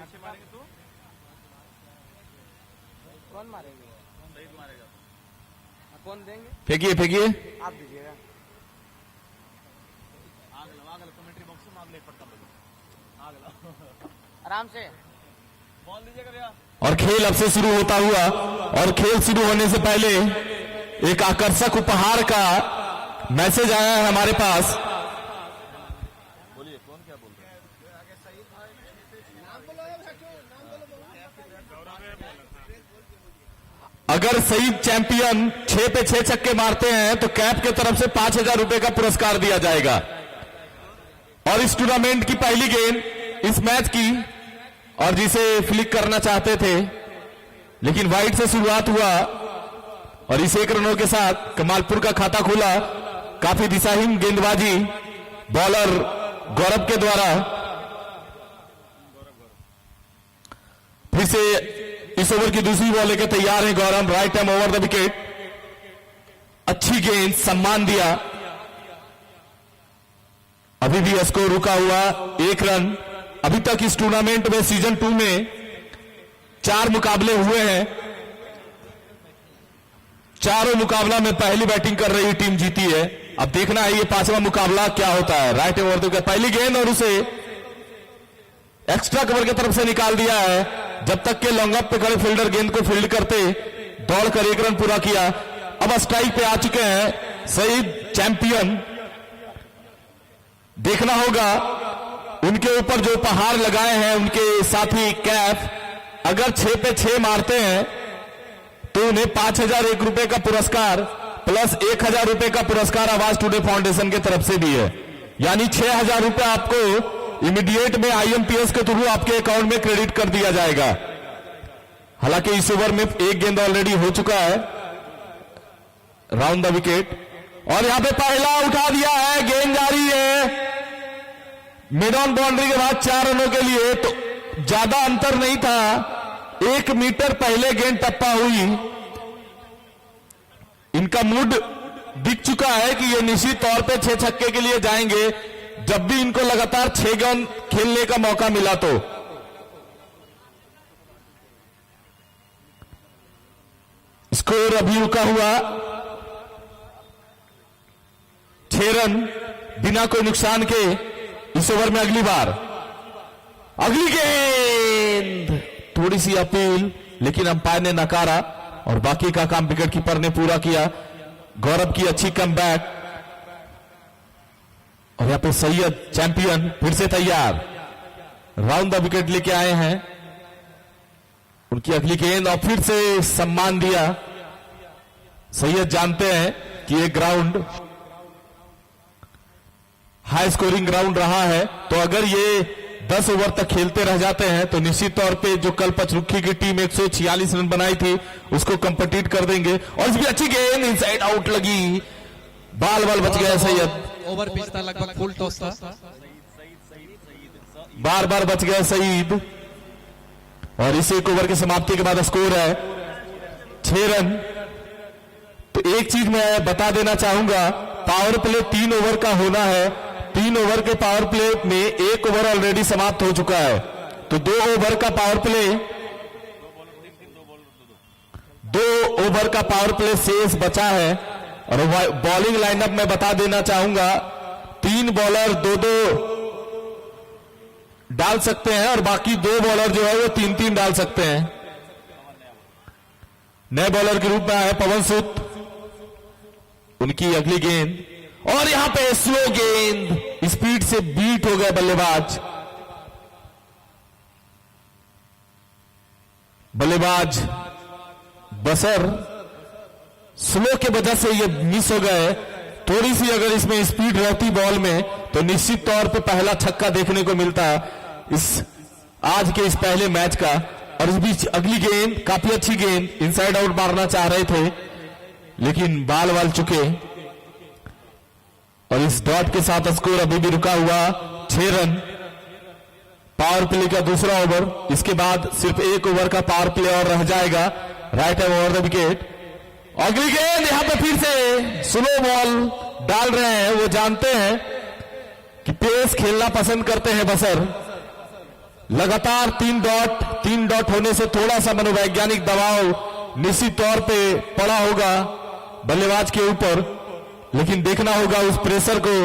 पीछे मारेंगे तो कौन मारेंगे? सईद मारेगा। कौन देंगे? फेंकिए फेंकिए। आप दीजिएगा। आग कमेंट्री बॉक्स में आग ले पड़ता आग आराम से बॉल दीजिएगा भैया। और खेल अब से शुरू होता हुआ, और खेल शुरू होने से पहले एक आकर्षक उपहार का मैसेज आया है हमारे पास। बोलिए कौन क्या बोल रहे हैं? अगर सईद चैंपियन 6 पे 6 छक्के मारते हैं तो कैप के तरफ से 5,000 रुपए का पुरस्कार दिया जाएगा। और इस टूर्नामेंट की पहली गेंद इस मैच की, और जिसे फ्लिक करना चाहते थे लेकिन वाइड से शुरुआत हुआ, और इस 1 रनों के साथ कमालपुर का खाता खुला। काफी दिशाहीन गेंदबाजी बॉलर गौरव के द्वारा। फिर से इस ओवर की दूसरी बॉल लेकर तैयार है Gaurav. Right hand over the wicket. अच्छी गेंद, सम्मान दिया। अभी भी स्कोर रुका हुआ 1 रन। अभी तक इस टूर्नामेंट में सीजन 2 में 4 मुकाबले हुए हैं। चारों मुकाबला में पहली बैटिंग कर रही टीम जीती है। अब देखना है ये 5वां मुकाबला क्या होता है। Right hand over the wicket, पहली गेंद, और उसे एक्स्ट्रा कवर की तरफ से निकाल दिया है। जब तक के लॉन्ग अप पे खड़े फील्डर गेंद को फील्ड करते, दौड़कर 1 रन पूरा किया। अब स्ट्राइक पे आ चुके हैं सईद चैंपियन। देखना होगा उनके ऊपर जो उपहार लगाए हैं उनके साथी कैफ, अगर 6 पे 6 मारते हैं तो उन्हें 5,001 रुपए का पुरस्कार प्लस 1,000 रुपए का पुरस्कार आवाज टुडे फाउंडेशन की तरफ से भी है। यानी 6,000 रुपए आपको इमीडिएट में IMPS के थ्रू आपके अकाउंट में क्रेडिट कर दिया जाएगा। हालांकि इस ओवर में 1 गेंद ऑलरेडी हो चुका है। राउंड द विकेट, और यहां पे पहला उठा दिया है। गेंद जारी है मिड ऑन बाउंड्री के बाद 4 रनों के लिए। तो ज्यादा अंतर नहीं था, 1 मीटर पहले गेंद टप्पा हुई। इनका मूड दिख चुका है कि ये निश्चित तौर पे 6 छक्के के लिए जाएंगे जब भी इनको लगातार 6 गेंद खेलने का मौका मिला तो। स्कोर अभी रुका हुआ 6 रन बिना कोई नुकसान के। इस ओवर में अगली बार अगली गेंद, थोड़ी सी अपील लेकिन अंपायर ने नकारा, और बाकी का काम विकेट कीपर ने पूरा किया। गौरव की अच्छी कमबैक, और यहां पे सैयद चैंपियन फिर से तैयार। राउंड द विकेट लेके आए हैं। उनकी अगली गेंद, और फिर से सम्मान दिया। सैयद जानते हैं कि ये ग्राउंड हाई स्कोरिंग ग्राउंड रहा है, तो अगर ये 10 ओवर तक खेलते रह जाते हैं तो निश्चित तौर पे जो कल पचरुखी की टीम 146 रन बनाई थी उसको कंपीट कर देंगे। और इसमें अच्छी गेंद इनसाइड आउट लगी, बाल बच गया सैयद। ओवर पिच था, लगभग फुल टॉस था। बार बच गया सईद, और इस 1 ओवर की समाप्ति के बाद स्कोर है 6 रन। तो एक चीज मैं बता देना चाहूंगा, पावर प्ले 3 ओवर का होना है। 3 ओवर के पावर प्ले में 1 ओवर ऑलरेडी समाप्त हो चुका है, तो 2 ओवर का पावर प्ले 2 ओवर का पावर प्ले शेष बचा है। और बॉलिंग लाइनअप में बता देना चाहूंगा, 3 बॉलर 2-2 डाल सकते हैं, और बाकी 2 बॉलर जो है वो 3-3 डाल सकते हैं। नए बॉलर के रूप में आए पवन सूद। उनकी अगली गेंद, और यहां पे स्लो गेंद, स्पीड से बीट हो गए बल्लेबाज। बसर स्लो के वजह से ये मिस हो गए। थोड़ी सी अगर इसमें स्पीड रहती बॉल में तो निश्चित तौर पे पहला छक्का देखने को मिलता इस आज के इस पहले मैच का। और इस बीच अगली गेंद, काफी अच्छी गेंद, इनसाइड आउट मारना चाह रहे थे लेकिन बाल चुके, और इस डॉट के साथ स्कोर अभी भी रुका हुआ 6 रन। पावर प्ले का दूसरा ओवर, इसके बाद सिर्फ 1 ओवर का पावर प्ले और रह जाएगा। Right hand over the wicket, अगली गेंद, यहां पे फिर से स्लो बॉल डाल रहे हैं। वो जानते हैं कि पेस खेलना पसंद करते हैं बसर, लगातार 3 डॉट होने से थोड़ा सा मनोवैज्ञानिक दबाव निश्चित तौर पे पड़ा होगा बल्लेबाज के ऊपर, लेकिन देखना होगा उस प्रेशर को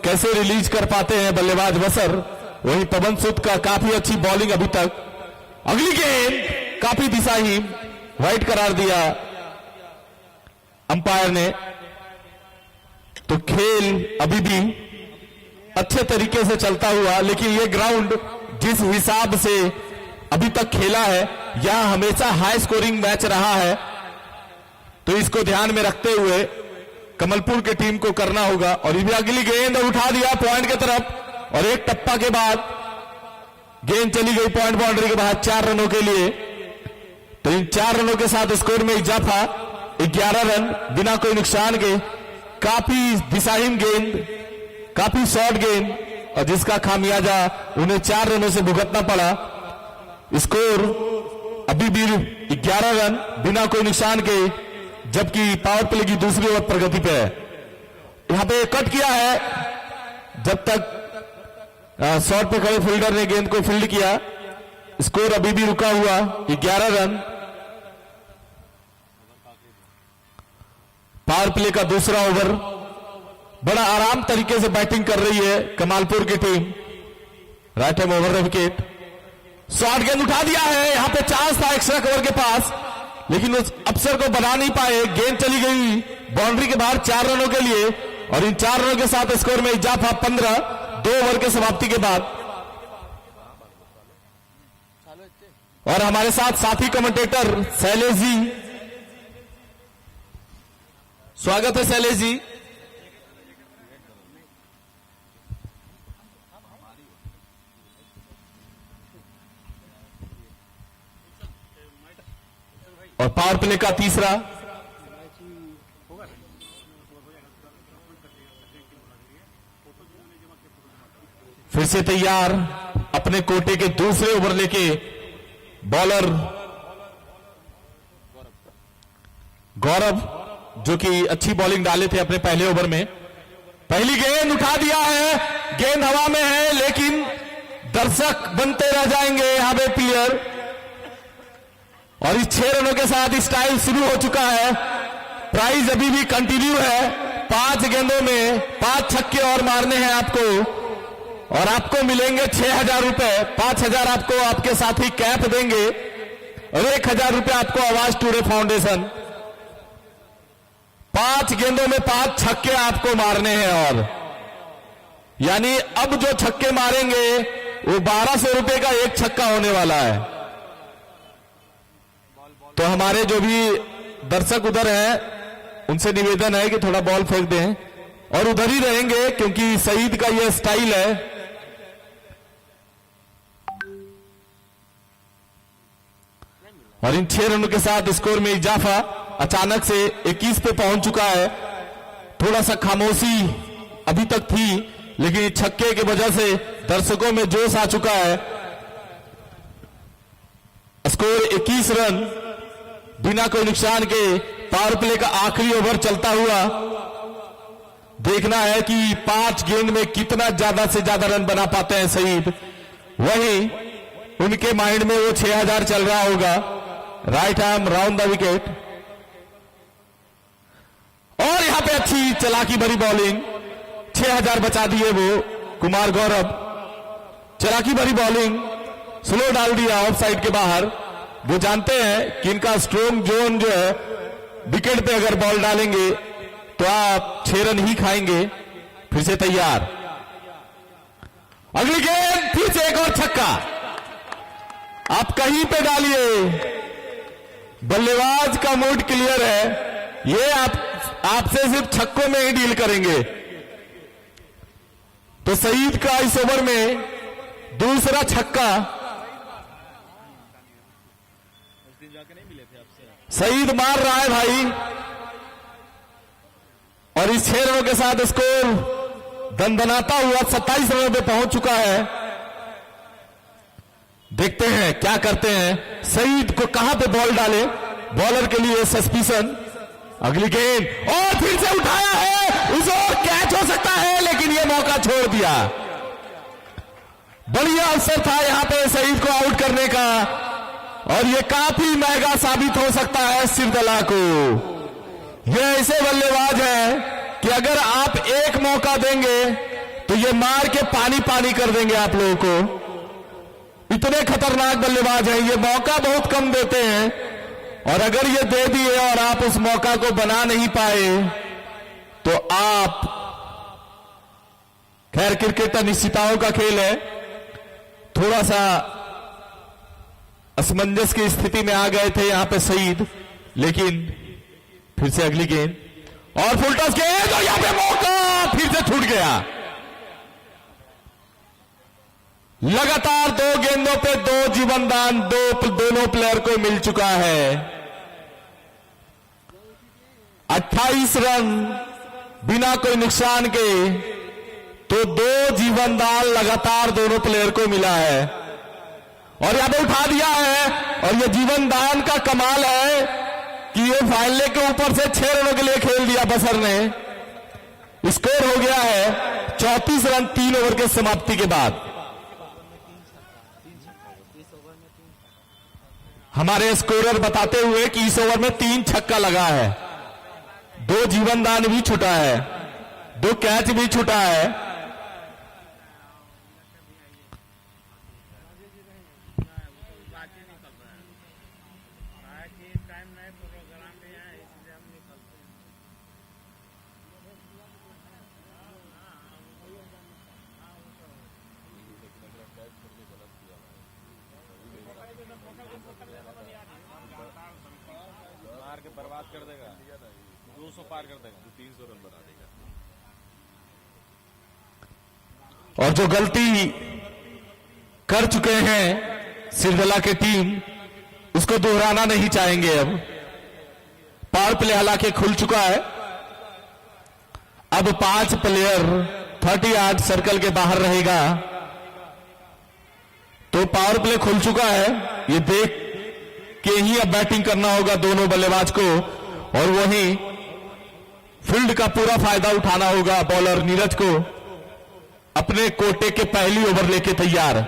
कैसे रिलीज कर पाते हैं बल्लेबाज बसर। वहीं पवन सूद का काफी अच्छी बॉलिंग अभी तक। अगली गेंद काफी दिशाहीन, वाइड करार दिया अंपायर ने। तो खेल अभी भी अच्छे तरीके से चलता हुआ, लेकिन ये ग्राउंड जिस हिसाब से अभी तक खेला है, यह हमेशा हाई स्कोरिंग मैच रहा है, तो इसको ध्यान में रखते हुए कमलपुर की टीम को करना होगा। और ये अगली गेंद उठा दिया पॉइंट की तरफ, और एक टप्पा के बाद गेंद चली गई पॉइंट बाउंड्री के बाहर 4 रनों के लिए। तो इन 4 रनों के साथ स्कोर में इजाफा, 11 रन बिना कोई नुकसान के। काफी दिशाहीन गेंद, काफी शॉर्ट गेंद, और जिसका खामियाजा उन्हें 4 रनों से भुगतना पड़ा। स्कोर अभी भी 11 रन बिना कोई नुकसान के, जबकि पावर प्ले की दूसरी ओवर प्रगति पे है। यहां पे कट किया है, जब तक शॉट पे खड़े फील्डर ने गेंद को फील्ड किया। स्कोर अभी भी रुका हुआ 11 रन। पावर प्ले का दूसरा ओवर, बड़ा आराम तरीके से बैटिंग कर रही है कमालपुर की team. Right hand over wicket, short गेंद उठा दिया है। यहां पे चांस था एक्स्ट्रा कवर के पास, लेकिन उस अवसर को बना नहीं पाए। गेंद चली गई बाउंड्री के बाहर 4 रनों के लिए, और इन 4 रनों के साथ स्कोर में इजाफा 15, 2 ओवर के समाप्ति के बाद। और हमारे साथ साथी कमेंटेटर शैलेश जी, स्वागत है शैलेश जी। और पावर प्ले का तीसरा, फिर से तैयार अपने कोटे के दूसरे ओवर लेके बॉलर गौरव, जो कि अच्छी बॉलिंग डाले थे अपने पहले ओवर में। पहली गेंद उठा दिया है, गेंद हवा में है, लेकिन दर्शक बनते रह जाएंगे यहां पे प्लेयर। और इस 6 रनों के साथ स्टाइल शुरू हो चुका है। प्राइज अभी भी कंटिन्यू है। 5 गेंदों में 5 छक्के और मारने हैं आपको, और आपको मिलेंगे 6,000 रुपए। 5,000 आपको आपके साथी कैप देंगे, और 1,000 रुपए आपको आवाज टूडे फाउंडेशन। 5 गेंदों में 5 छक्के आपको मारने हैं, और यानी अब जो छक्के मारेंगे वो 1,200 रुपए का एक छक्का होने वाला है। तो हमारे जो भी दर्शक उधर हैं, उनसे निवेदन है कि थोड़ा बॉल फेंक दें, और उधर ही रहेंगे, क्योंकि सईद का यह स्टाइल है। और इन 6 रनों के साथ स्कोर में इजाफा अचानक से 21 पे पहुंच चुका है। थोड़ा सा खामोशी अभी तक थी, लेकिन छक्के की वजह से दर्शकों में जोश आ चुका है। स्कोर 21 रन बिना कोई नुकसान के। पावर प्ले का आखिरी ओवर चलता हुआ, देखना है कि 5 गेंद में कितना ज्यादा से ज्यादा रन बना पाते हैं सईद। वहीं उनके माइंड में वो 6,000 चल रहा होगा। Right arm round the wicket, और यहां पे अच्छी चलाकी भरी बॉलिंग, 6,000 बचा दिए वो कुमार गौरव। चलाकी भरी बॉलिंग, स्लो डाल दिया ऑफ साइड के बाहर। वो जानते हैं कि इनका स्ट्रोंग जोन जो है, विकेट पे अगर बॉल डालेंगे तो आप 6 रन ही खाएंगे। फिर से तैयार, अगली गेंद, फिर से एक और छक्का। आप कहीं पे डालिए, बल्लेबाज का मूड क्लियर है। ये आपसे सिर्फ छक्कों में ही डील करेंगे। तो सईद का इस ओवर में दूसरा छक्का। सईद मार रहा है भाई, और इस 6 रनों के साथ स्कोर दनदनाता हुआ 27 रनों पे पहुंच चुका है। देखते हैं क्या करते हैं, सईद को कहां पे बॉल डाले, बॉलर के लिए सस्पिशन। अगली गेंद, और फिर से उठाया है, उस ओर कैच हो सकता है, लेकिन यह मौका छोड़ दिया। बढ़िया अवसर था यहां पे सईद को आउट करने का और ये काफी महंगा साबित हो सकता है सिरदला को। ये ऐसे बल्लेबाज है कि अगर आप एक मौका देंगे तो ये मार के पानी पानी कर देंगे आप लोगों को। इतने खतरनाक बल्लेबाज हैं, ये मौका बहुत कम देते हैं और अगर ये दे दिए और आप उस मौका को बना नहीं पाए तो आप, खैर क्रिकेट अनिश्चितताओं का खेल है, थोड़ा सा असमंजस की स्थिति में आ गए थे यहां पे सईद, लेकिन फिर से अगली गेंद और फुल टॉस गेंद और यहां पे मौका फिर से छूट गया। लगातार 2 गेंदों पे 2 जीवनदान दोनों प्लेयर को मिल चुका है। 28 रन बिना कोई नुकसान के, तो 2 जीवनदान लगातार दोनों प्लेयर को मिला है और यहां पे उठा दिया है। और ये जीवनदान का कमाल है कि ये फाइनल के ऊपर से 6 रनों के लिए खेल दिया बसर ने। स्कोर हो गया है 34 रन 3 ओवर के समाप्ति के बाद। हमारे स्कोरर बताते हुए कि इस ओवर में 3 छक्का लगा है, 2 जीवनदान भी छूटा है, 2 कैच भी छूटा है। मार के बर्बाद कर देगा, 200 पार कर देगा, 300 रन बना देगा। और जो गलती कर चुके हैं सिरदला की टीम, उसको दोहराना नहीं चाहेंगे। अब पावर प्ले हालांकि खुल चुका है, अब 5 प्लेयर 38 सर्कल के बाहर रहेगा, तो पावर प्ले खुल चुका है। ये देख के ही अब बैटिंग करना होगा दोनों बल्लेबाज को और वहीं फील्ड का पूरा फायदा उठाना होगा बॉलर नीरज को। अपने कोटे के पहली ओवर लेके तैयार,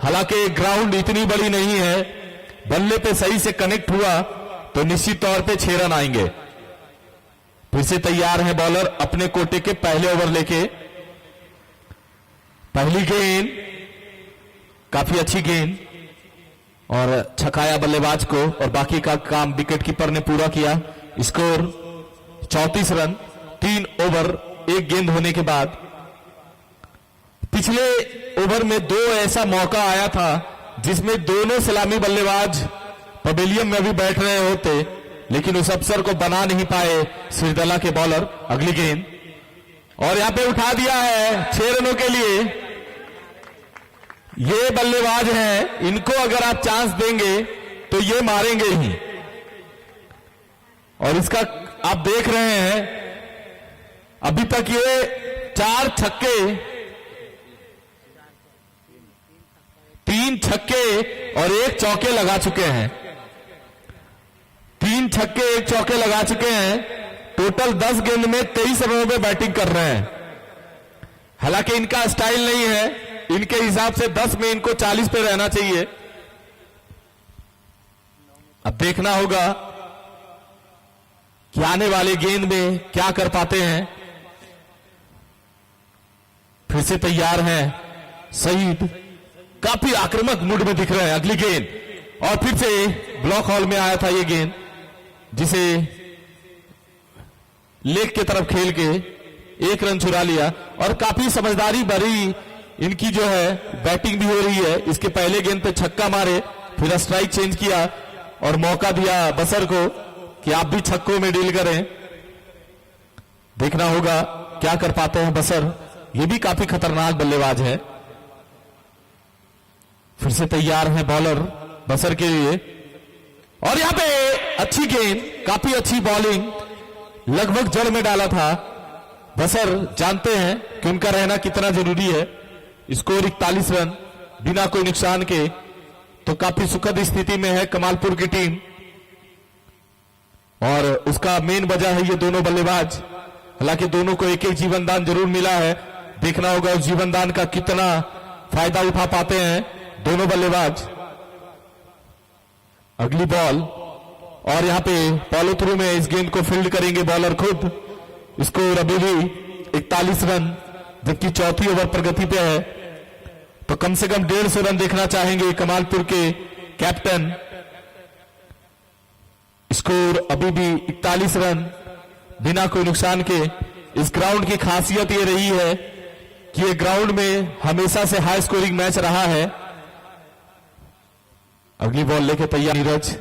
हालांकि ग्राउंड इतनी बड़ी नहीं है, बल्ले पे सही से कनेक्ट हुआ तो निश्चित तौर पे 6 रन आएंगे। फिर से तैयार है बॉलर अपने कोटे के पहले ओवर लेके। पहली गेंद काफी अच्छी गेंद और छकाया बल्लेबाज को और बाकी का काम विकेट कीपर ने पूरा किया। स्कोर 34 रन 3 ओवर 1 गेंद होने के बाद। पिछले ओवर में 2 ऐसा मौका आया था जिसमें दोनों सलामी बल्लेबाज पवेलियन में भी बैठ रहे होते, लेकिन उस अवसर को बना नहीं पाए सिरदला के बॉलर। अगली गेंद और यहां पे उठा दिया है 6 रनों के लिए। ये बल्लेबाज हैं, इनको अगर आप चांस देंगे तो ये मारेंगे ही। और इसका आप देख रहे हैं अभी तक ये 4 छक्के, 3 छक्के और 1 चौके लगा चुके हैं। 3 छक्के 1 चौके लगा चुके हैं। टोटल 10 गेंद में 23 रनों पे बैटिंग कर रहे हैं। हालांकि इनका स्टाइल नहीं है, इनके हिसाब से 10 में इनको 40 पे रहना चाहिए। अब देखना होगा कि आने वाले गेंद में क्या कर पाते हैं। फिर से तैयार हैं सईद, काफी आक्रामक मूड में दिख रहे हैं। अगली गेंद और फिर से ब्लॉक हॉल में आया था ये गेंद, जिसे लेग के तरफ खेल के 1 रन चुरा लिया और काफी समझदारी भरी इनकी जो है बैटिंग भी हो रही है। इसके पहले गेंद पे छक्का मारे, फिर स्ट्राइक चेंज किया और मौका दिया बसर को कि आप भी छक्कों में डील करें। देखना होगा क्या कर पाते हैं बसर, ये भी काफी खतरनाक बल्लेबाज है। फिर से तैयार है बॉलर बसर के लिए और यहां पे अच्छी गेंद, काफी अच्छी बॉलिंग, लगभग जड़ में डाला था। बसर जानते हैं कि उनका रहना कितना जरूरी है। स्कोर 41 रन बिना कोई नुकसान के, तो काफी सुखद स्थिति में है कमालपुर की टीम और उसका मेन वजह है ये दोनों बल्लेबाज। हालांकि दोनों को 1-1 जीवनदान जरूर मिला है। देखना होगा उस जीवनदान का कितना फायदा उठा पाते हैं दोनों बल्लेबाज। अगली बॉल और यहां पे फॉलो थ्रू में इस गेंद को फील्ड करेंगे बॉलर खुद। स्कोर अभी भी 41 रन, जबकि चौथी ओवर प्रगति पे है, तो कम से कम 150 रन देखना चाहेंगे कमालपुर के कैप्टन। स्कोर अभी भी 41 रन बिना कोई नुकसान के। इस ग्राउंड की खासियत ये रही है कि ये ग्राउंड में हमेशा से हाई स्कोरिंग मैच रहा है। अगली बॉल लेके तैयार नीरज,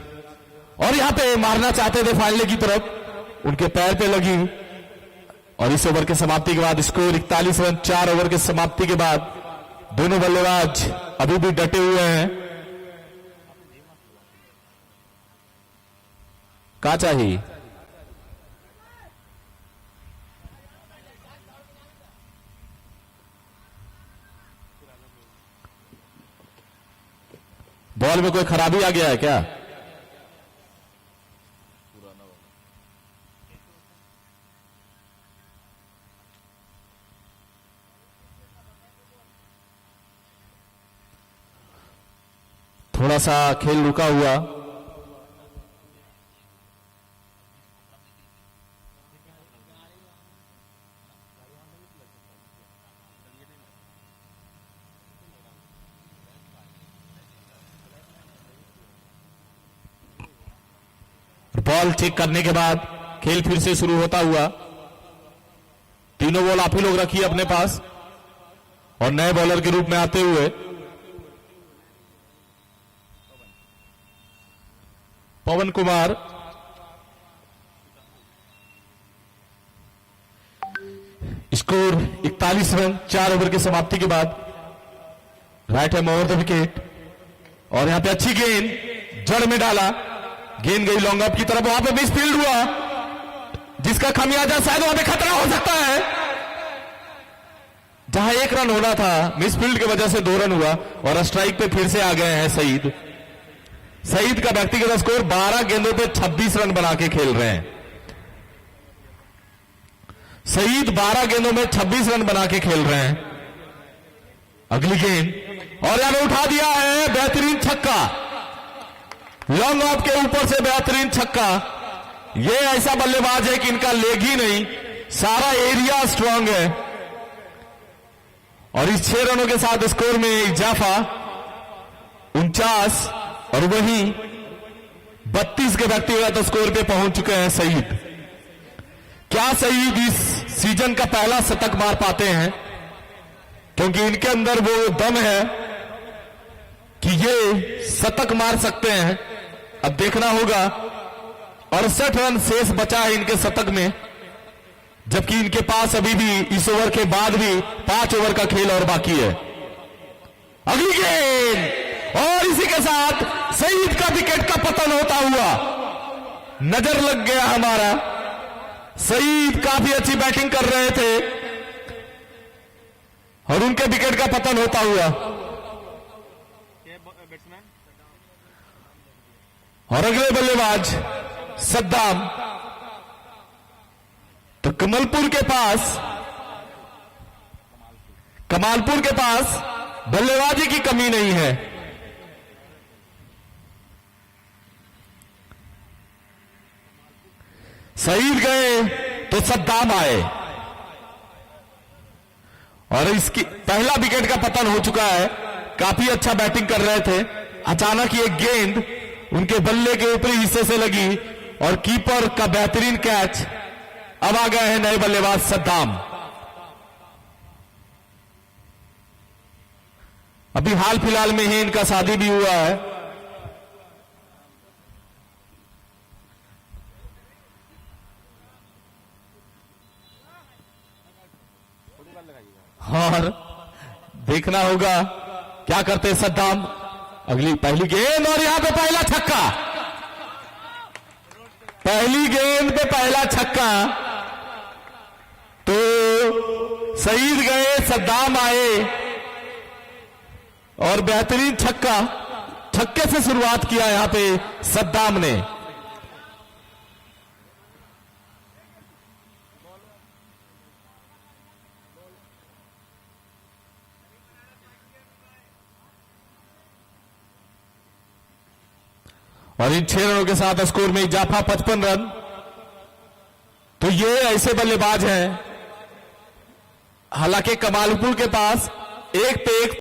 और यहां पे मारना चाहते थे फाइनल की तरफ, उनके पैर पे लगी। और इस ओवर के समाप्ति के बाद स्कोर 41 रन। 4 ओवर के समाप्ति के बाद दोनों बल्लेबाज अभी भी डटे हुए हैं। क्या चाहिए? बॉल में कोई खराबी आ गया है क्या? थोड़ा सा खेल रुका हुआ। बॉल चेक करने के बाद खेल फिर से शुरू होता हुआ। तीनों बॉल आप ही लोग रखिए अपने पास, और नए बॉलर के रूप में आते हुए पवन कुमार। स्कोर 41 रन 4 ओवर की समाप्ति के बाद। Right hand over the wicket, और यहां पे अच्छी गेंद जड़ में डाला। गेंद गई लॉन्ग अप की तरफ, वहां पे मिस फील्ड हुआ, जिसका खामियाजा शायद वहां पे खतरा हो सकता है। जहां 1 रन होना था, मिस फील्ड की वजह से 2 रन हुआ, और स्ट्राइक पे फिर से आ गए हैं सईद। सईद का व्यक्तिगत स्कोर 12 गेंदों पे 26 रन बना के खेल रहे हैं। सईद 12 गेंदों में 26 रन बना के खेल रहे हैं। अगली गेंद, और यहां उठा दिया है, बेहतरीन छक्का, लॉन्ग ऑफ के ऊपर से बेहतरीन छक्का। ये ऐसा बल्लेबाज है कि इनका लेग ही नहीं, सारा एरिया स्ट्रांग है। और इस 6 रनों के साथ स्कोर में इजाफा 49, और वहीं 32 के व्यक्तिगत स्कोर पे पहुंच चुके हैं सईद। क्या सईद इस सीजन का पहला शतक मार पाते हैं? क्योंकि इनके अंदर वो दम है कि ये शतक मार सकते हैं। अब देखना होगा। 68 रन शेष बचा है इनके शतक में, जबकि इनके पास अभी भी इस ओवर के बाद भी 5 ओवर का खेल और बाकी है। अगली गेंद, और इसी के साथ सईद का विकेट का पतन होता हुआ नजर लग गया हमारा। सईद काफी अच्छी बैटिंग कर रहे थे, और उनके विकेट का पतन होता हुआ। बैट्समैन और अगले बल्लेबाज सद्दाम। तो कमालपुर के पास बल्लेबाजी की कमी नहीं है। सईद गए तो सद्दाम आए, और इसकी पहला विकेट का पतन हो चुका है। काफी अच्छा बैटिंग कर रहे थे, अचानक ये गेंद उनके बल्ले के ऊपरी हिस्से से लगी, और कीपर का बेहतरीन कैच। अब आ गए हैं नए बल्लेबाज सद्दाम। अभी हाल फिलहाल में ही इनका शादी भी हुआ है। और देखना होगा क्या करते हैं सद्दाम। अगली पहली गेंद, और यहां पे पहला छक्का। पहली गेंद पे पहला छक्का। तो सईद गए, सद्दाम आए, और बेहतरीन छक्के से शुरुआत किया यहां पे सद्दाम ने। और इन 6 रनों के साथ स्कोर में इजाफा 55 रन। तो ये ऐसे बल्लेबाज हैं, हालांकि कमालपुर के पास एक पे एक